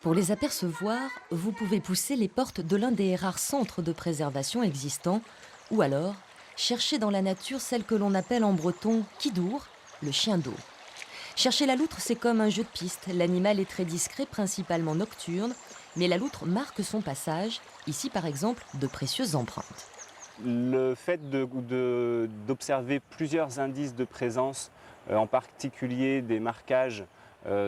Pour les apercevoir, vous pouvez pousser les portes de l'un des rares centres de préservation existants, ou alors chercher dans la nature celle que l'on appelle en breton kidour, le chien d'eau. Chercher la loutre, c'est comme un jeu de piste. L'animal est très discret, principalement nocturne, mais la loutre marque son passage, ici par exemple de précieuses empreintes. Le fait d'observer plusieurs indices de présence, en particulier des marquages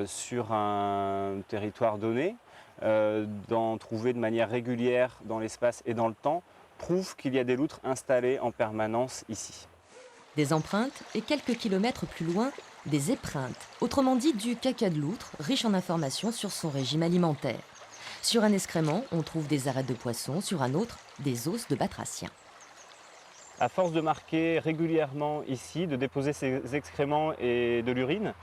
sur un territoire donné, d'en trouver de manière régulière dans l'espace et dans le temps, prouve qu'il y a des loutres installées en permanence ici. Des empreintes et quelques kilomètres plus loin, des épreintes, autrement dit du caca de loutre, riche en informations sur son régime alimentaire. Sur un excrément, on trouve des arêtes de poisson, sur un autre, des os de batracien. À force de marquer régulièrement ici, de déposer ses excréments et de l'urine,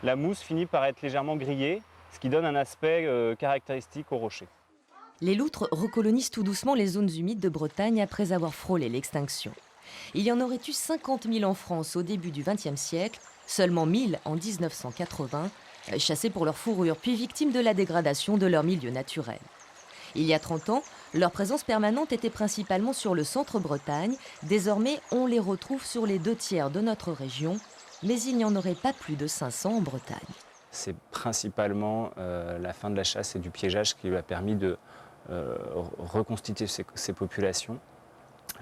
la mousse finit par être légèrement grillée, ce qui donne un aspect caractéristique au rocher. Les loutres recolonisent tout doucement les zones humides de Bretagne après avoir frôlé l'extinction. Il y en aurait eu 50 000 en France au début du XXe siècle, seulement 1000 en 1980, chassées pour leur fourrure, puis victimes de la dégradation de leur milieu naturel. Il y a 30 ans, leur présence permanente était principalement sur le centre-Bretagne. Désormais, on les retrouve sur les 2/3 de notre région, mais il n'y en aurait pas plus de 500 en Bretagne. C'est principalement la fin de la chasse et du piégeage qui lui a permis de reconstituer ces populations.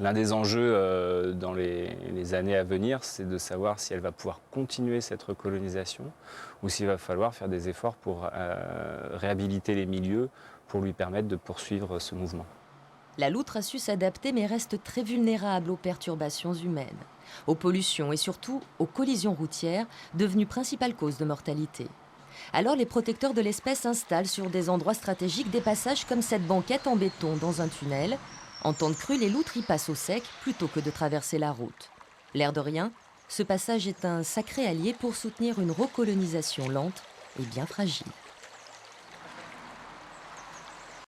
L'un des enjeux dans les années à venir, c'est de savoir si elle va pouvoir continuer cette recolonisation ou s'il va falloir faire des efforts pour réhabiliter les milieux pour lui permettre de poursuivre ce mouvement. La loutre a su s'adapter mais reste très vulnérable aux perturbations humaines, aux pollutions et surtout aux collisions routières, devenues principale cause de mortalité. Alors les protecteurs de l'espèce installent sur des endroits stratégiques des passages comme cette banquette en béton dans un tunnel. En temps de crue, les loutres y passent au sec plutôt que de traverser la route. L'air de rien, ce passage est un sacré allié pour soutenir une recolonisation lente et bien fragile.